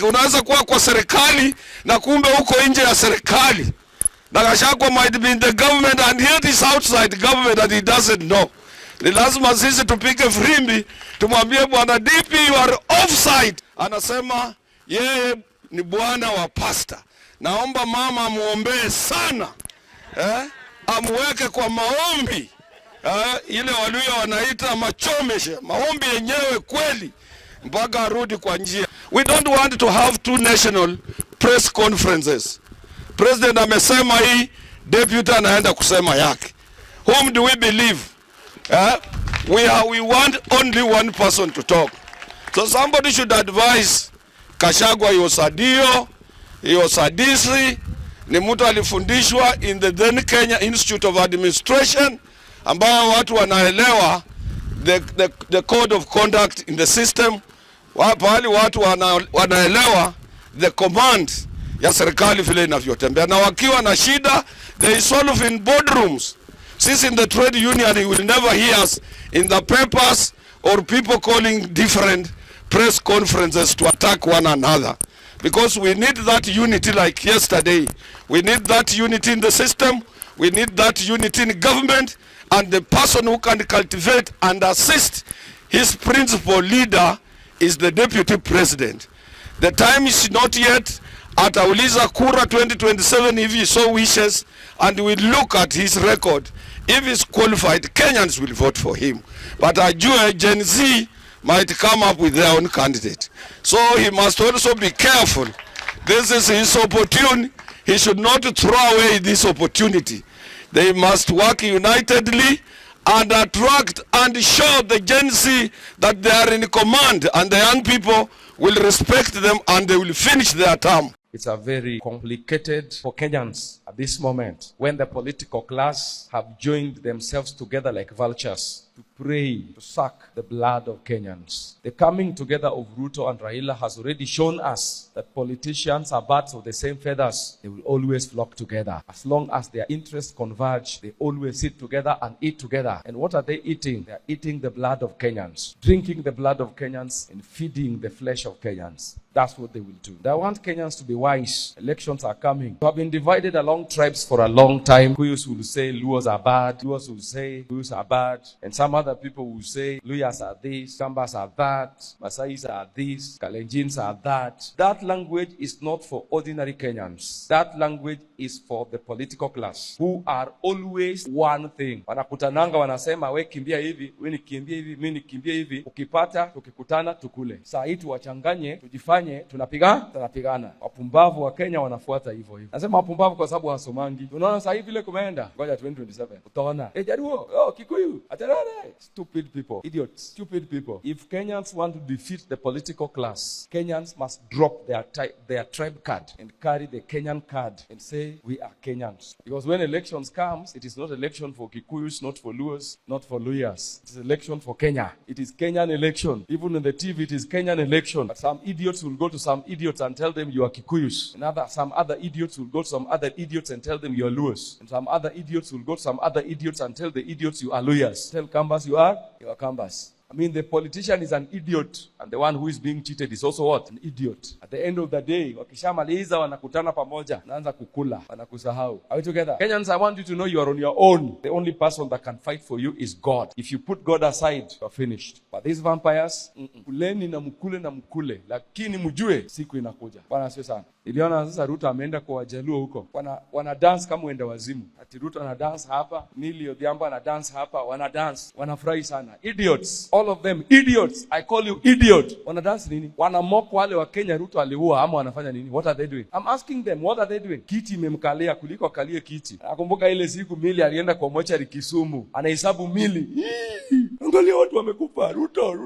Unaweza kuwa kwa serikali na kumbe uko nje ya serikali. Na Gachagua might be in the government and yet is outside government and he doesn't know. Ni lazima sisi tupige frimbi, tumwambie bwana DP you are offside. Anasema yeye ni bwana wa pasta. Naomba mama muombee sana. Amweke kwa maombi. Ile walio wanaita machomeshe, maombi yenyewe kweli mpaka arudi kwa njia. We don't want to have two national press conferences. President amesema hii, deputy anaenda kusema yake. Whom do we believe? We want only one person to talk. So somebody should advise Gachagua. He was a dio, he was a DC, ni mtu alifundishwa in the then Kenya Institute of Administration, ambao watu wanaelewa the code of conduct in the system. Pahali watu wanaelewa the command ya serikali vile inavyotembea, na wakiwa na shida they solve in boardrooms. Since in the trade union you will never hear us in the papers or people calling different press conferences to attack one another, because we need that unity like yesterday. We need that unity in the system, we need that unity in government, and the person who can cultivate and assist his principal leader is the deputy president. The time is not yet. Atauliza kura 2027 if he so wishes, and we look at his record. If he's qualified, Kenyans will vote for him. But ajue Gen Z might come up with their own candidate. So he must also be careful. This is his opportunity. He should not throw away this opportunity. They must work unitedly and attract and show the Gen Z that they are in command, and the young people will respect them and they will finish their term. It's a very complicated for Kenyans at this moment, when the political class have joined themselves together like vultures to pray, to suck the blood of Kenyans. The coming together of Ruto and Raila has already shown us that politicians are birds of the same feathers. They will always flock together. As long as their interests converge, they always sit together and eat together. And what are they eating? They are eating the blood of Kenyans, drinking the blood of Kenyans, and feeding the flesh of Kenyans. That's what they will do. They want Kenyans to be wise. Elections are coming. We have been divided along tribes for a long time. Kuyus will say Luos are bad. Luos will say Kuyus are bad. And some other people will say Luyas are this, Kambas are that, Masais are this, Kalenjins are that. That language is not for ordinary Kenyans. That language is for the political class, who are always one thing. Wanakutananga wanasema we kimbia hivi, we nikimbia hivi, mimi nikimbia hivi. Ukipata, tukikutana, tukule. Saa hii tuwachanganye, tujifanye tunapigana. Wapumbavu wa Kenya wanafuata hivyo hivyo. Nasema wapumbavu kwa sababu hawasomangi. Unaona saa hii vile kumeenda. Ngoja 2027. Utaona. Jaruo, Kikuyu, atarare. Stupid people, idiots, stupid people. If Kenyans want to defeat the political class, Kenyans must drop their tribe card and carry the Kenyan card and say we are Kenyans. Because when elections comes, it is not election for Kikuyus, not for Luos, not for Luyas. It is election for Kenya. It is Kenyan election. Even in the TV, it is Kenyan election. But some idiots will go to some idiots and tell them you are Kikuyus. And some other idiots will go to some other idiots and tell them you are Luos. And some other idiots will go to some other idiots and tell the idiots you are Luyas. Tell Kambas you are Kambas. I mean, the politician is an idiot, and the one who is being cheated is also what? An idiot. At the end of the day, wakishamaliza wanakutana pamoja, naanza kukula, wanakusahau. Are we together? Kenyans, I want you to know you are on your own. The only person that can fight for you is God. If you put God aside, you are finished. But these vampires, kuleni na mkule, lakini mjue siku inakuja. Bwana asifiwe sana. Niliona sasa Ruto ameenda kwa Wajaluo huko. Wana dance kama wenda wazimu. Ati Ruto ana dance hapa, Millie Odhiambo ana dance hapa, wana dance, wanafurahi sana. Idiots. All of them idiots. I call you idiot. Wana dance nini? Wana mock wale wa Kenya Ruto aliua ama wanafanya nini? What are they doing? I'm asking them, what are they doing? Kiti imemkalia kuliko akalie kiti. Nakumbuka ile siku Millie alienda kwa mochari Kisumu. Anahesabu Millie. Angalia watu wamekufa. Ruto.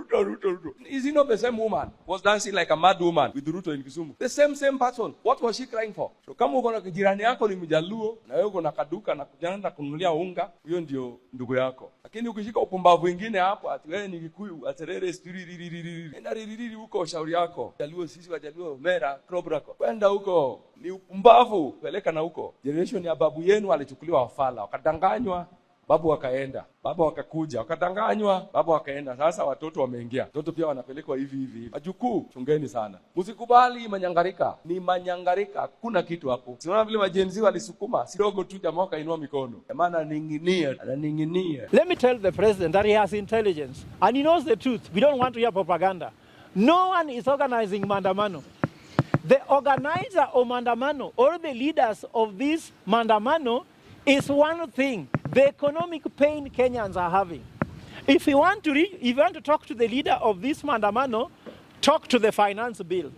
Is he not the same woman? Was dancing like a mad woman with Ruto in Kisumu. The same person. What was she crying for? So kama uko na jirani yako ni Mjaluo na wewe uko na kaduka na kujaenda kununulia unga, huyo ndio ndugu yako. Lakini ukishika upumbavu wengine hapo ati wewe ni Kikuyu, aterere stiriri. Enda ririri huko shauri yako. Jaluo sisi Wajaluo mera krobrako. Kwenda huko ni upumbavu, peleka na huko. Generation ya babu yenu alichukuliwa wafala, wakadanganywa, babu wakaenda, baba wakakuja, wakadanganywa, baba wakaenda. Sasa watoto wameingia, watoto pia wanapelekwa hivi. Wajukuu, chungeni sana, msikubali manyangarika. Ni manyangarika, hakuna kitu hapo. Siona vile majenzi walisukuma kidogo tu, jamaa wakainua mikono, jamaa ananing'inia. Let me tell the president that he has intelligence and he knows the truth. We don't want to hear propaganda. No one is organizing Mandamano. The organizer of Mandamano or the leaders of this Mandamano is one thing: the economic pain Kenyans are having. If you want to talk to the leader of this Mandamano, talk to the finance bill.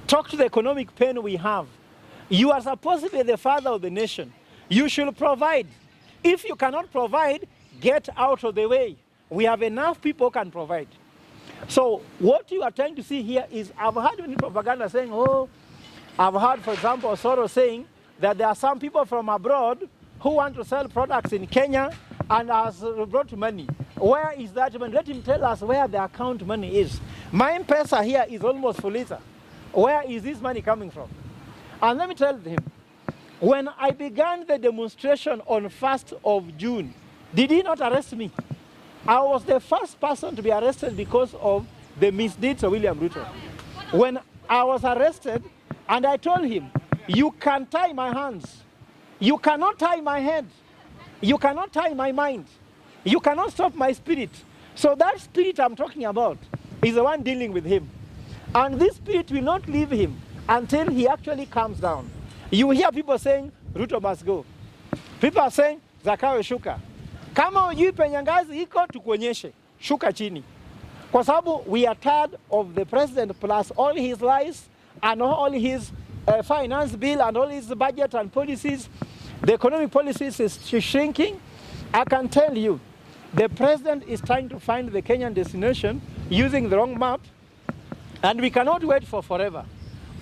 Talk to the economic pain we have. You are supposed to be the father of the nation. You should provide. If you cannot provide, get out of the way. We have enough people who can provide. So what you are trying to see here is, I've heard many propaganda saying, I've heard, for example, Soros saying that there are some people from abroad who want to sell products in Kenya and has brought money. Where is that money? Let him tell us where the account money is. My M-Pesa here is almost full. Where is this money coming from? And let me tell him, when I began the demonstration on 1st of June, did he not arrest me? I was the first person to be arrested because of the misdeeds of William Ruto. When I was arrested, and I told him, you can tie my hands. You cannot tie my head. You cannot tie my mind. You cannot stop my spirit. So that spirit I'm talking about is the one dealing with him. And this spirit will not leave him until he actually calms down. You hear people saying, Ruto must go. People are saying, Zakayo shuka. Kama hujui penye ngazi iko tukuonyeshe, shuka chini. Kwa sababu we are tired of the president plus all his lies and all his finance bill and all his budget and policies. The economic policies is shrinking. I can tell you, the president is trying to find the Kenyan destination using the wrong map, and we cannot wait for forever.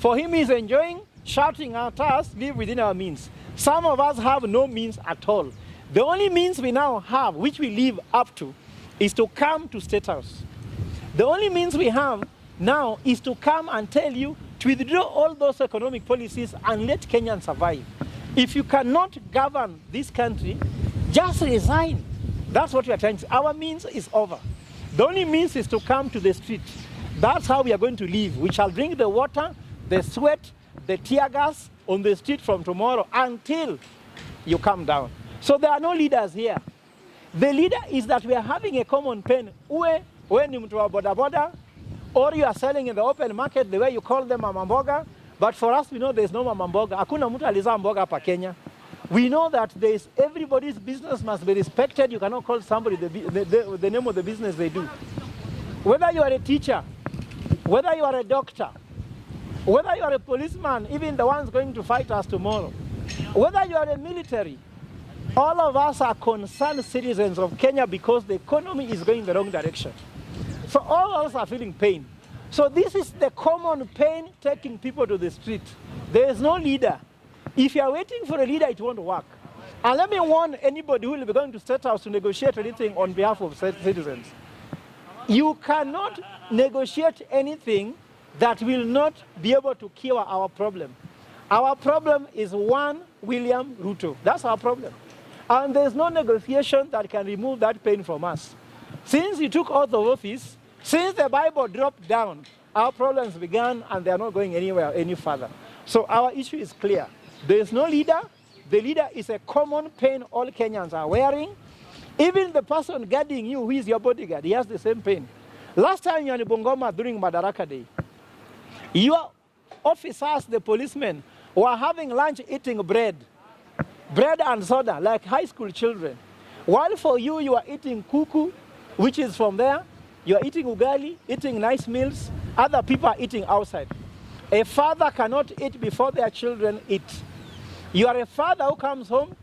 For him, he's enjoying shouting at us, live within our means. Some of us have no means at all. The only means we now have, which we live up to, is to come to State House. The only means we have now is to come and tell you to withdraw all those economic policies and let Kenyans survive. If you cannot govern this country, just resign. That's what we are trying to say. Our means is over. The only means is to come to the street. That's how we are going to live. We shall drink the water, the sweat, the tear gas on the street from tomorrow until you come down. So there are no leaders here. The leader is that we are having a common pain. When you mtu boda boda, or you are selling in the open market the way you call them mama mboga. But for us, we know there is no mama mboga. Hakuna mtu alizaa mboga hapa Kenya. We know that everybody's business must be respected. You cannot call somebody the name of the business they do. Whether you are a teacher, whether you are a doctor, whether you are a policeman, even the ones going to fight us tomorrow, whether you are a military, all of us are concerned citizens of Kenya because the economy is going the wrong direction. So all of us are feeling pain. So this is the common pain taking people to the street. There is no leader. If you are waiting for a leader, it won't work. And let me warn anybody who will be going to State House to negotiate anything on behalf of citizens. You cannot negotiate anything that will not be able to cure our problem. Our problem is one William Ruto. That's our problem. And there's no negotiation that can remove that pain from us. Since he took oath of office, since the Bible dropped down, our problems began and they are not going anywhere any further. So our issue is clear. There is no leader. The leader is a common pain all Kenyans are wearing. Even the person guarding you, who is your bodyguard, he has the same pain. Last time you were in Bungoma during Madaraka Day, your officers, the policemen, were having lunch eating bread and soda like high school children. While for you, you are eating kuku, which is from there. You are eating ugali, eating nice meals. Other people are eating outside. A father cannot eat before their children eat. You are a father who comes home,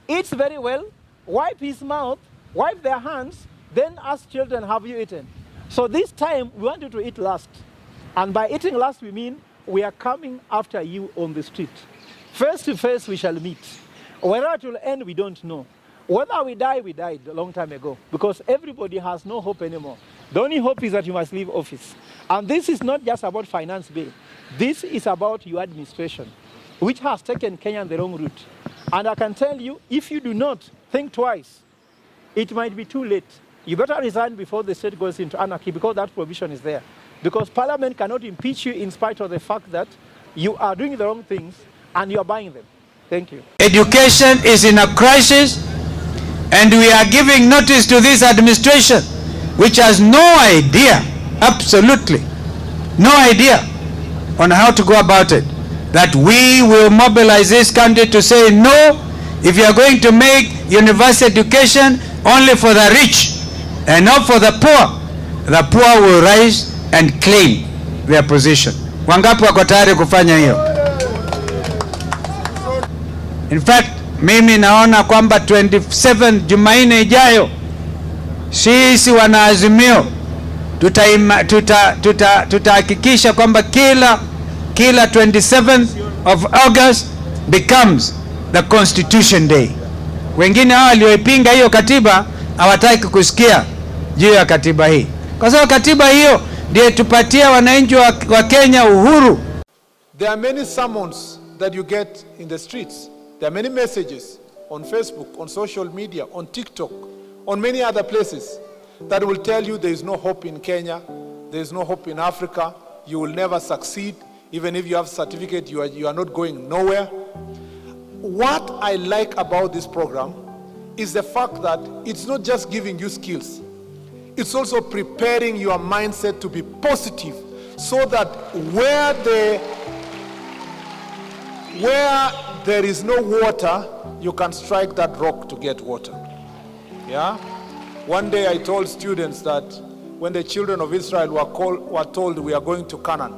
eats very well, wipe his mouth, wipe their hands, then ask children, have you eaten? So this time, we want you to eat last. And by eating last, we mean we are coming after you on the street. Face to face, we shall meet. Whether it will end, we don't know. Whether we die, we died a long time ago. Because everybody has no hope anymore. The only hope is that you must leave office. And this is not just about finance bill. This is about your administration, which has taken Kenya the wrong route. And I can tell you, if you do not think twice, it might be too late. You better resign before the state goes into anarchy, because that provision is there. Because Parliament cannot impeach you in spite of the fact that you are doing the wrong things and you are buying them. Thank you. Education is in a crisis, and we are giving notice to this administration, which has no idea, absolutely no idea on how to go about it, that we will mobilize this country to say no. If you are going to make university education only for the rich and not for the poor will rise and claim their position. Wangapi wako tayari kufanya hiyo? In fact, mimi naona kwamba 27 Jumanne ijayo sisi wanaazimio tutahakikisha kwamba kila 27th of August becomes the Constitution Day. Wengine hao walioipinga hiyo katiba hawataki kusikia juu ya katiba hii, kwa sababu katiba hiyo ndiyo tupatia wananchi wa Kenya uhuru. There are many summons that you get in the streets. There are many messages on Facebook, on social media, on TikTok, on many other places that will tell you there is no hope in Kenya, there is no hope in Africa, you will never succeed, even if you have a certificate, you are not going nowhere. What I like about this program is the fact that it's not just giving you skills, it's also preparing your mindset to be positive, so that where there is no water, you can strike that rock to get water. Yeah? One day I told students that when the children of Israel were told we are going to Canaan,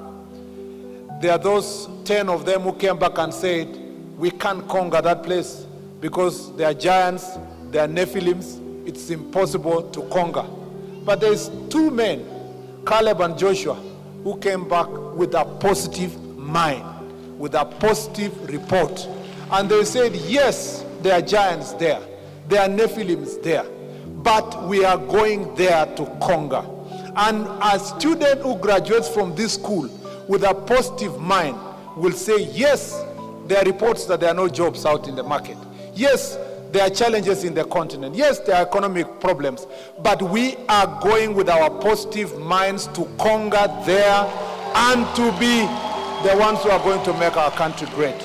there are those 10 of them who came back and said, we can't conquer that place because there are giants, there are Nephilims, it's impossible to conquer. But there's 2 men, Caleb and Joshua, who came back with a positive mind, with a positive report. And they said, yes, there are giants there, there are Nephilims there, but we are going there to conquer. And a student who graduates from this school with a positive mind will say, yes, there are reports that there are no jobs out in the market. Yes, there are challenges in the continent. Yes, there are economic problems. But we are going with our positive minds to conquer there and to be the ones who are going to make our country great.